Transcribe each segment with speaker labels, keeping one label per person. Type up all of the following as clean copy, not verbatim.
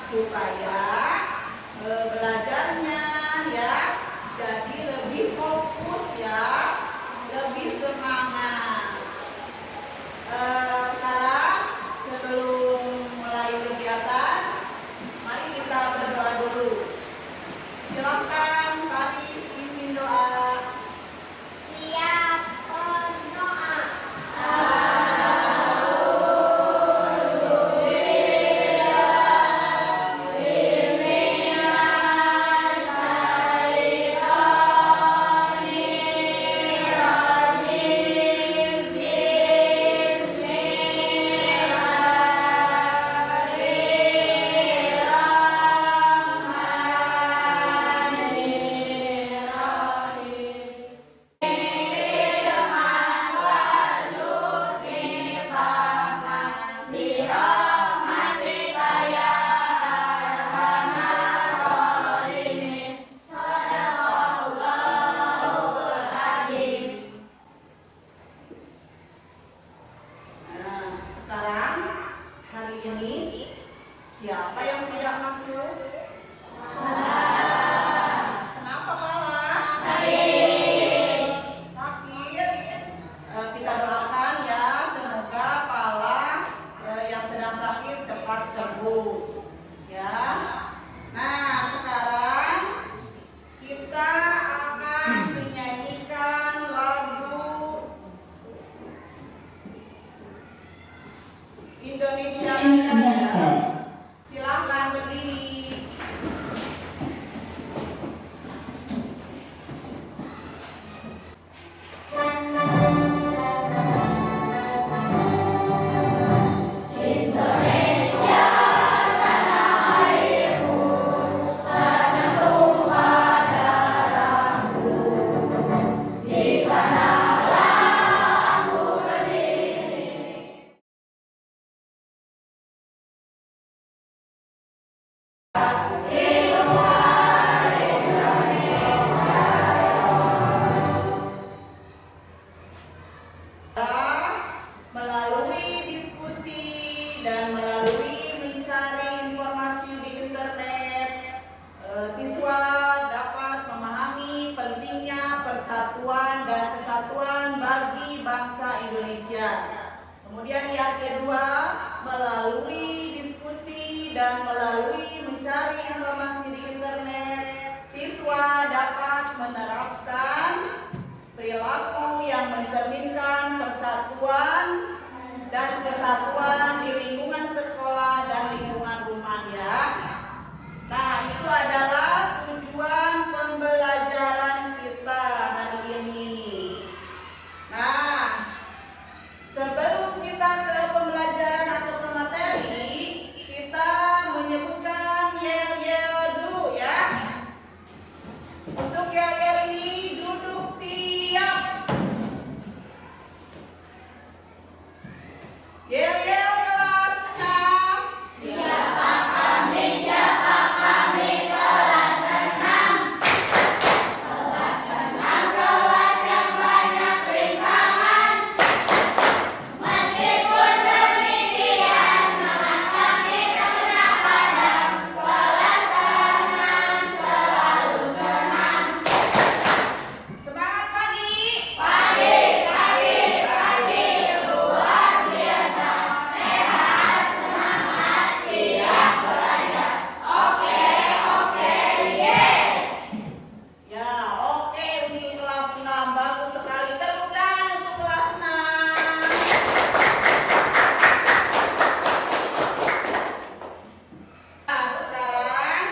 Speaker 1: supaya belajarnya ya jadi lebih fokus ya, lebih semangat. Sekarang sebelum mulai kegiatan, mari kita berdoa dulu. Silakan kami pimpin doa.
Speaker 2: Siap, berdoa.
Speaker 1: Siapa yang tidak masuk? Kenapa malah? Sakit. Kita doakan ya, semoga Pala yang sedang sakit cepat sembuh. Ya. Nah, sekarang kita akan menyanyikan lagu Indonesia Raya. Silahkan berdiri. Melalui diskusi dan melalui mencari informasi di internet, siswa dapat memahami pentingnya persatuan dan kesatuan bagi bangsa Indonesia. Kemudian yang kedua, melalui diskusi dan melalui mencari informasi di internet, siswa dapat menerapkan perilaku yang mencerminkan persatuan dan kesatuan di lingkungan sekolah dan lingkungan rumah ya. Nah, itu adalah tujuan pembelajaran kita hari ini. Nah, sebelum kita ke pembelajaran atau ke materi, kita menyebutkan yel-yel dulu ya. Untuk yel-yel ini duduk siap. Yel-yel kelas 6.
Speaker 2: Siapa kami kelas 6. Kelas 6 kelas yang banyak rintangan. Meskipun demikian semangat kami tak pernah padam. Kelas 6 selalu senang.
Speaker 1: Semangat pagi.
Speaker 2: Pagi luar biasa. Sehat, semangat, siap belajar. Oke, yes.
Speaker 1: Ya, oke, ini kelas 6 bagus sekali. Tepuk tangan untuk kelas 6. Nah, sekarang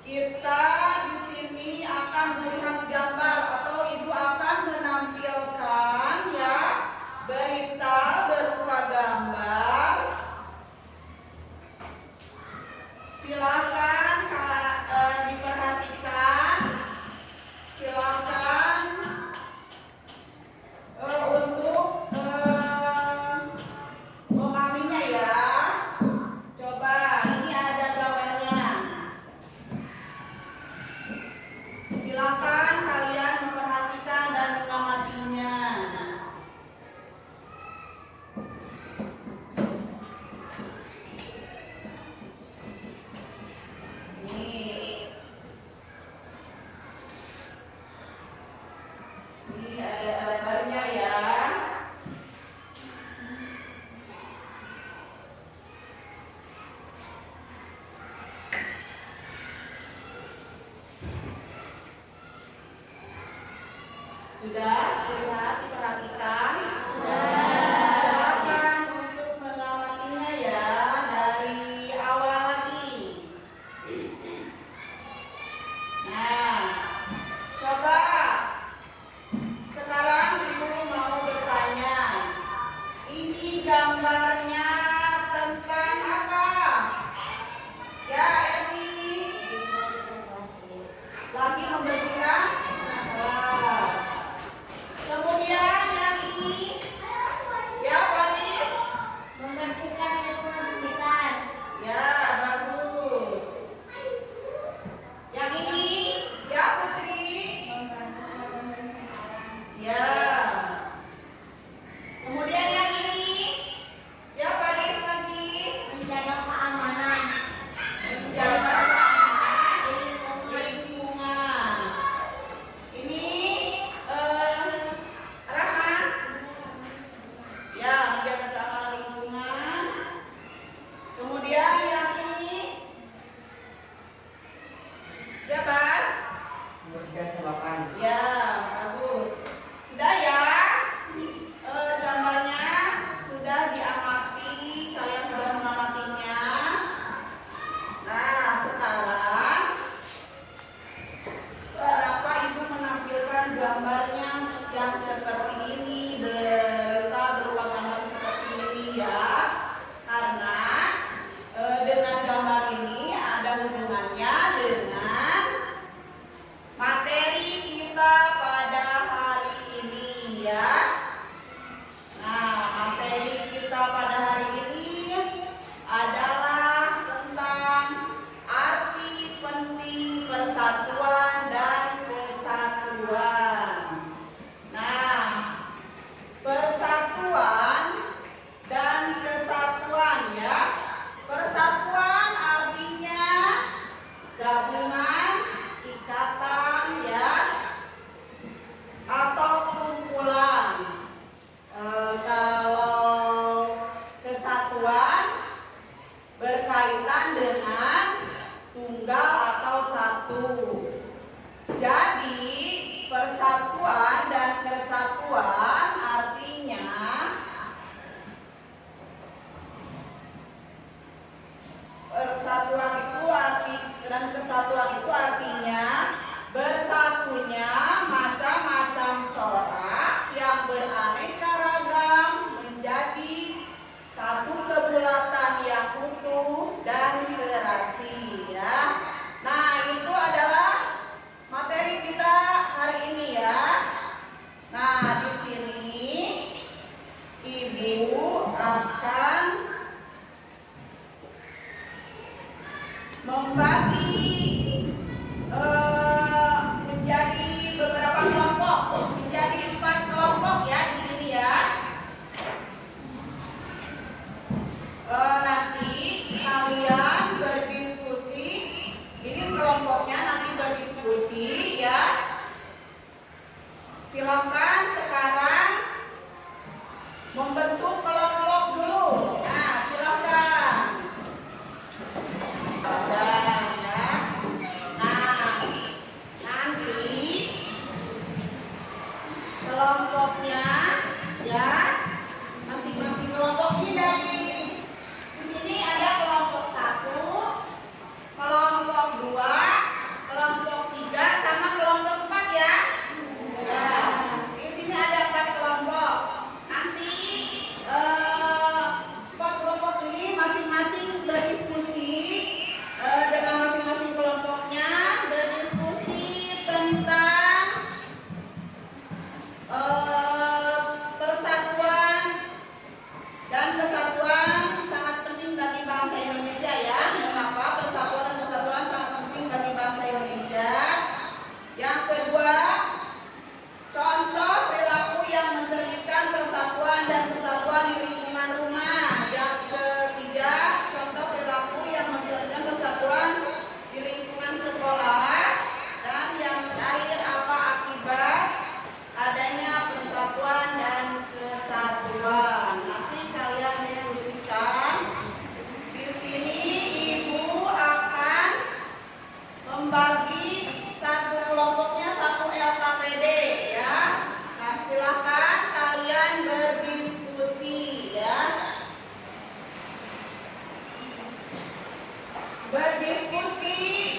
Speaker 1: kita di sini akan melihat gambar atau Ibu akan menampilkan ya berita berupa gambar. Silakan diperhatikan. Silakan untuk memahaminya ya. Coba ini ada gambarnya. Silakan kalian memperhatikan dan mengamatinya. Sudah dilihat, diperhatikan? Silakan untuk mengamatinya ya dari awal lagi. Nah, coba sekarang Ibu mau bertanya. Ini gambarnya tentang apa? Ya, Erni. Lagi membersihkan? Wah. Kemudian yang ini, ya Paris.
Speaker 2: Membersihkan lingkungan sekitar.
Speaker 1: Ya, bagus. Yang ini, ya Putri. Ya. Kemudian yang ini, ya Paris lagi.
Speaker 2: Menjaga keamanan.
Speaker 1: Menjaga lingkungan. Ini Rahman. Ya, menjaga keamanan lingkungan. Kemudian yang ini, ya Bang.
Speaker 3: Membersihkan selokan.
Speaker 1: Ya, bagus. Sudah ya. Gambarnya sudah diamati, kalian sudah mengamatinya. Nah, sekarang kenapa Ibu menampilkan gambarnya yang seperti ini, berupa gambar seperti ini ya? Karena dengan gambar ini ada hubungannya dengan materi kita pada hari ini ya. Nah, materi kita pada hari ini adalah tentang arti penting persatuan dan kesatuan. Nah, persatuan dan kesatuan ya. Persatuan artinya gabungan, ikatan ya, atau kumpulan. Kalau kesatuan berkaitan dengan tunggal atau satu. Jadi persatuan dan kesatuan artinya kesatuan itu artinya bersatunya macam-macam corak yang beraneka ragam menjadi satu kebulatan yang utuh dan serasi ya. Nah, itu adalah materi kita hari ini ya. Nah, di sini Ibu akan membagi menjadi beberapa kelompok, menjadi 4 kelompok ya di sini ya. Nanti kalian berdiskusi, ini kelompoknya nanti berdiskusi ya. Silakan sekarang membentuk kelompok dulu. Nah, silakan. Ya.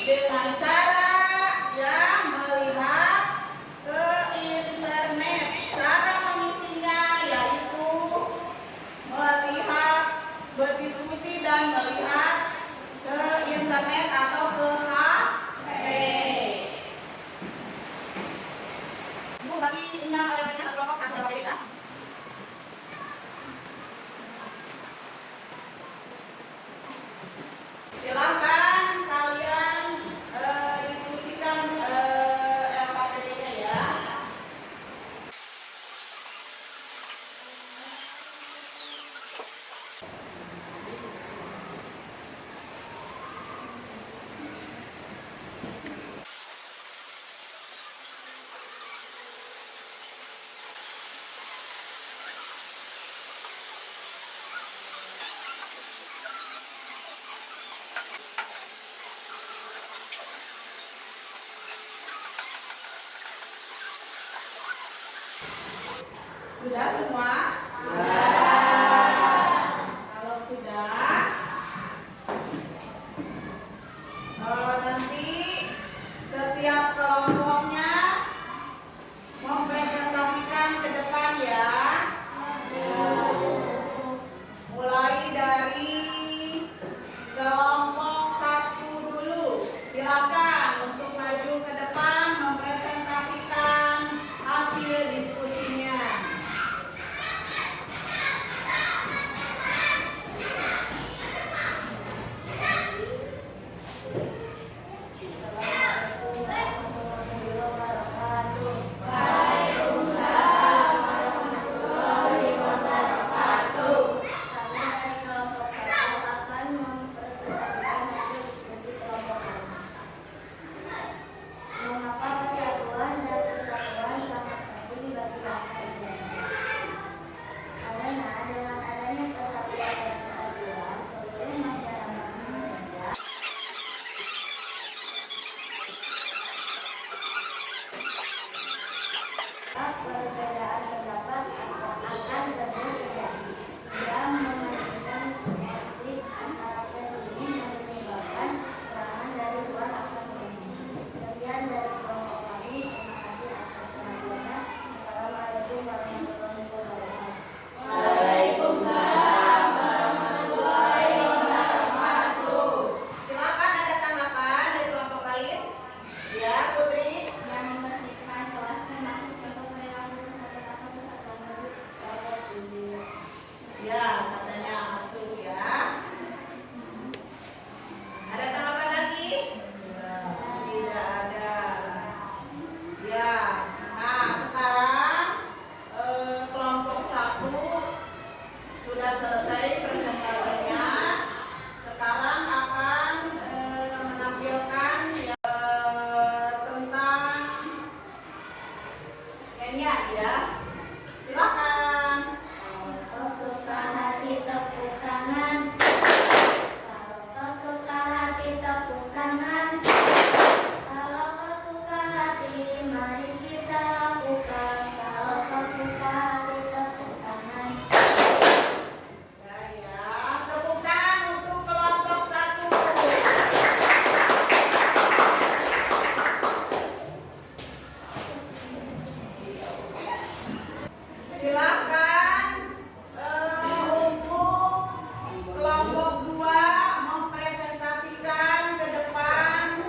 Speaker 1: dengan cara ya melihat ke internet. Cara mengisinya yaitu melihat, berdiskusi dan melihat ke internet atau ke HP. Bu, bagi undang kelompok ada beda. Silakan kalian diskusikan LKPD-nya ya. Sudah semua? Kalau sudah, nanti setiap kelompoknya mempresentasikan ke depan ya. Mulai dari kelompok 1 dulu. Silakan untuk maju ke depan mempresentasikan hasil diskusinya.
Speaker 2: Perbedaan pendapat akan terus terjadi. Ia memastikan konflik antara kedua menyebabkan serangan dari luar akademi. Sekian dari kelompok kami. Terima kasih atas perhatiannya. Assalamualaikum warahmatullahi wabarakatuh.
Speaker 1: Waalaikumsalam warahmatullahi wabarakatuh. Silakan ada tanggapan dari kelompok lain. Ya, Putri.
Speaker 2: Yang membersihkan kelasnya masuk untuk perilaku kesehatan
Speaker 1: Ya, katanya masuk ya. Ada tanggapan lagi? Tidak ada. Ya. Nah, sekarang kelompok 1 sudah selesai presentasinya. Sekarang akan menampilkan ya, tentang nyanyian ya. Silakan.
Speaker 2: Kau suka hati tepuk tangan. Kalau kau suka hati tepuk tangan. Kalau kau suka hati mari kita lakukan. Kalau kau suka hati tepuk tangan.
Speaker 1: Ya, tepuk tangan untuk kelompok 1. Silakan untuk kelompok 2 mempresentasikan ke depan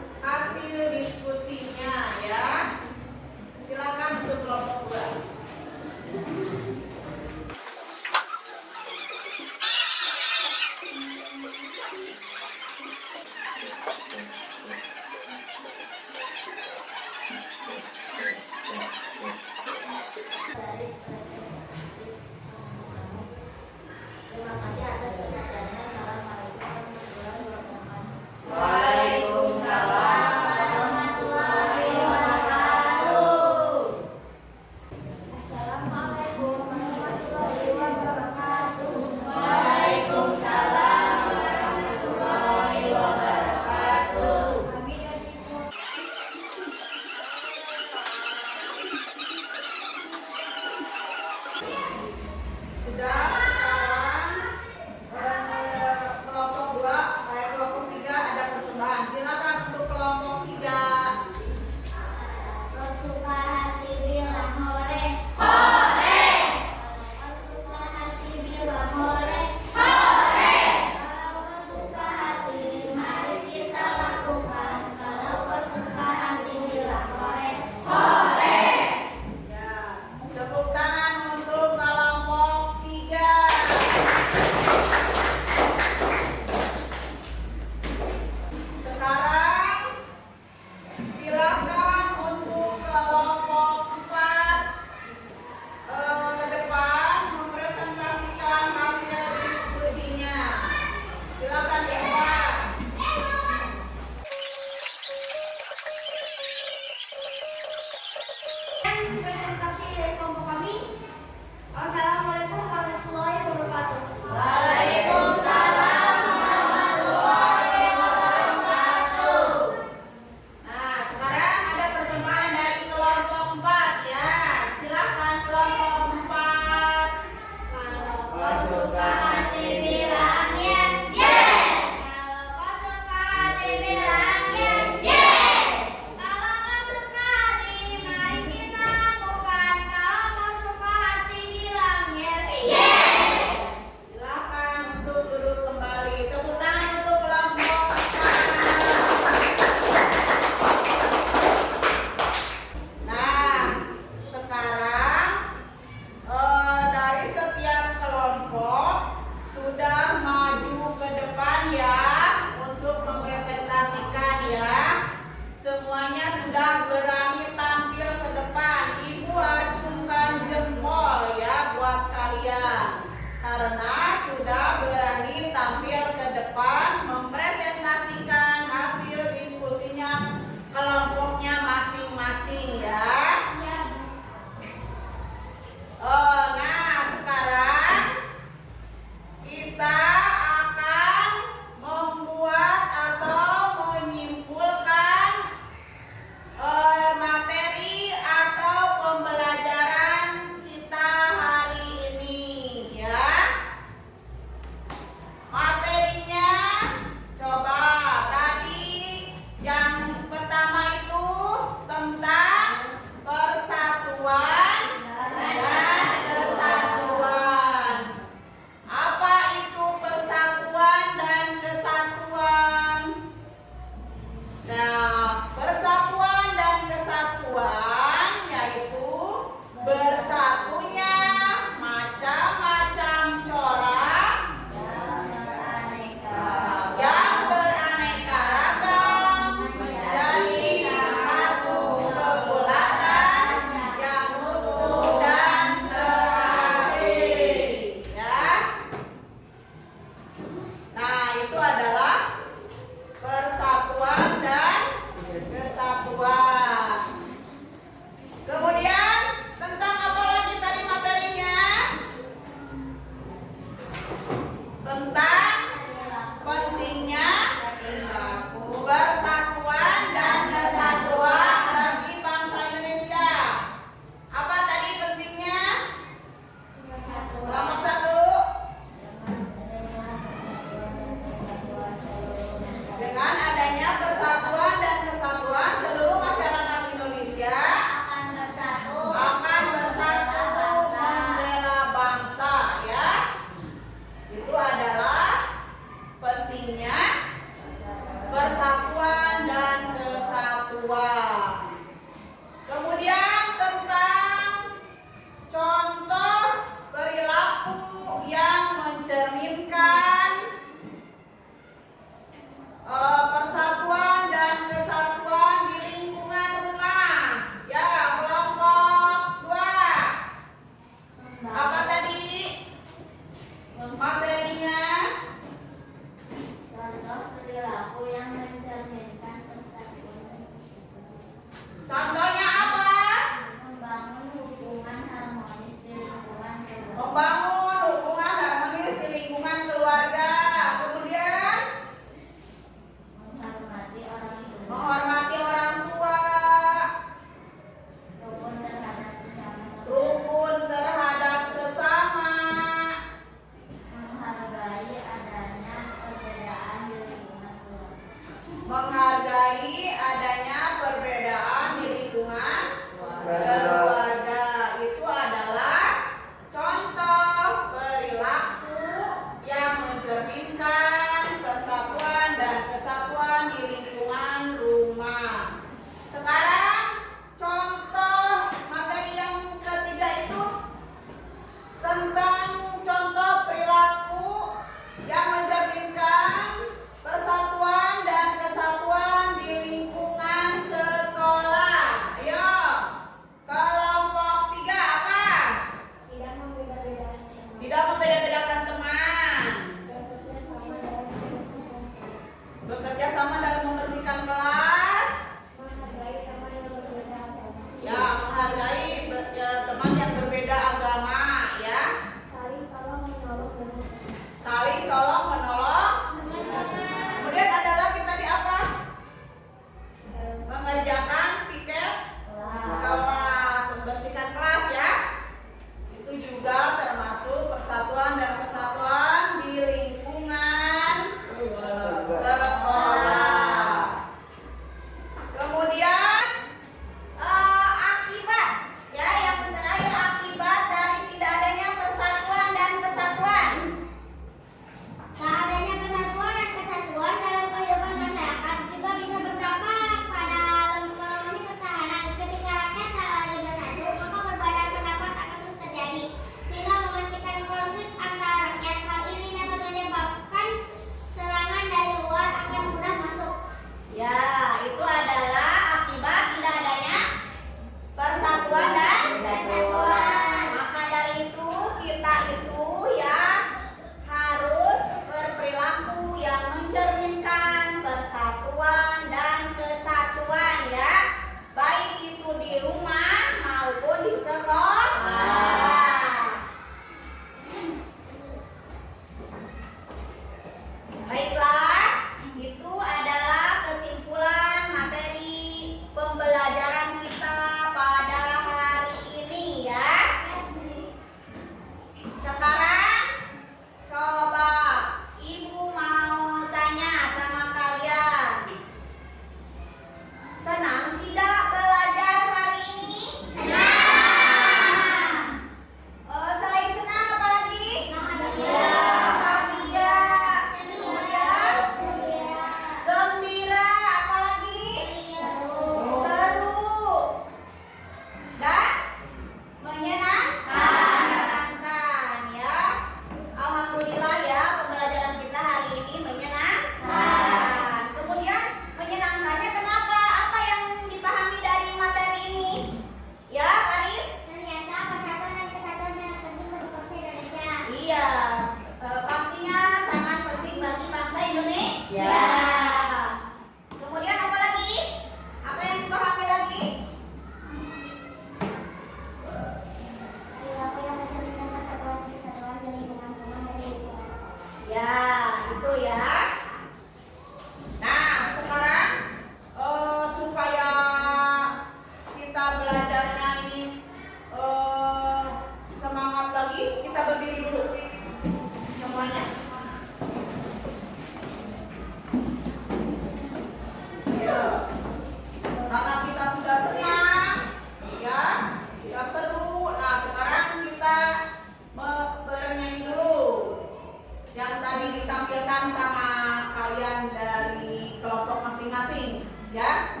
Speaker 1: Ya.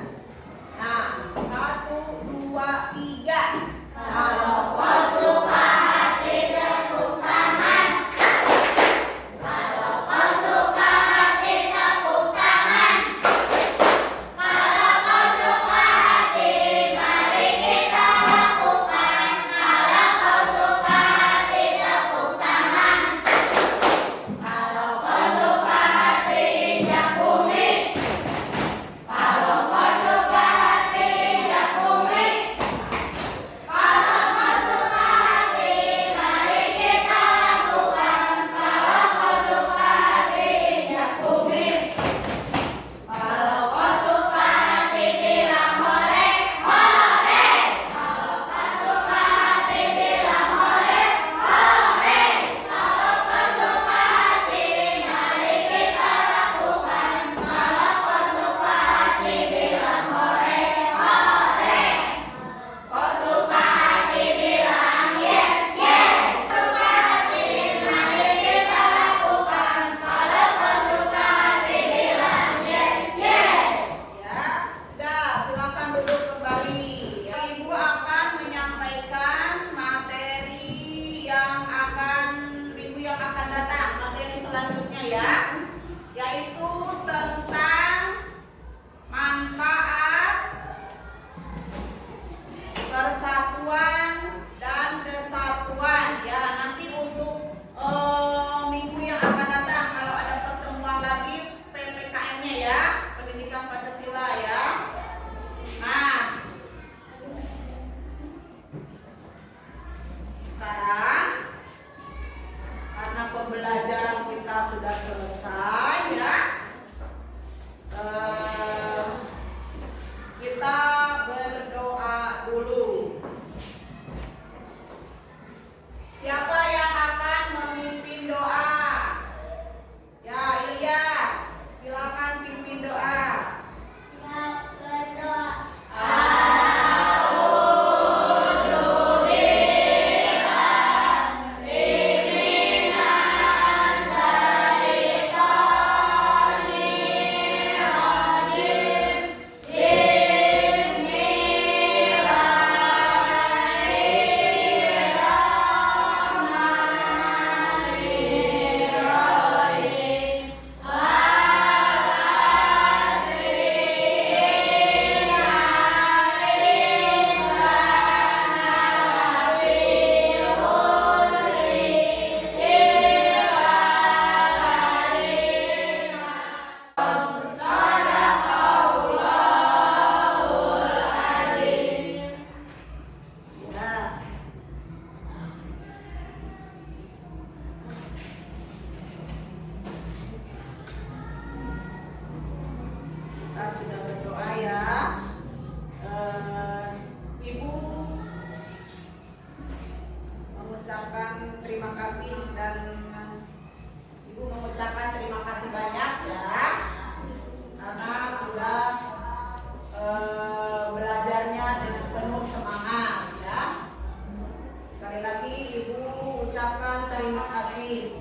Speaker 1: Nah, 1, 2, 3. Kalau kau suka hati tepuk tangan. Kalau kau suka hati tepuk tangan. Kalau kau suka hati, mari kita lakukan. Kalau kau suka hati tepuk tangan. Kalau kau suka hati injak bumi. Kalau kau suka hati injak bumi. Kalau kau suka hati, mari kita lakukan. Kalau kau suka hati injak bumi. Kalau kau suka hati bilang hore, hore. Kalau kau suka hati bilang hore, hore. Kalau kau suka hati, mari kita lakukan. Kalau kau suka hati bilang hore, hore. Kau suka hati bilang yes, yes. Suka hati, mari kita lakukan. Kalau kau suka hati bilang yes, yes. Ya, sudah, silakan duduk kembali. Ibu akan menyampaikan materi yang akan minggu yang akan datang, materi selanjutnya ya, yaitu tentang manfaat persatuan dan kesatuan. Ya, nanti untuk minggu yang akan datang kalau ada pertemuan lagi PPKN-nya ya, Pendidikan Pancasila ya. Nah, sekarang karena pembelajaran kita sudah selesai ya, kita berdoa dulu. Siapa yang akan memimpin doa? Ya, Ilyas, silakan pimpin doa. Ya. Kita sudah berdoa ya. Ibu mengucapkan terima kasih dan Ibu mengucapkan terima kasih banyak ya, karena sudah belajarnya dengan penuh semangat ya. Sekali lagi Ibu ucapkan terima kasih.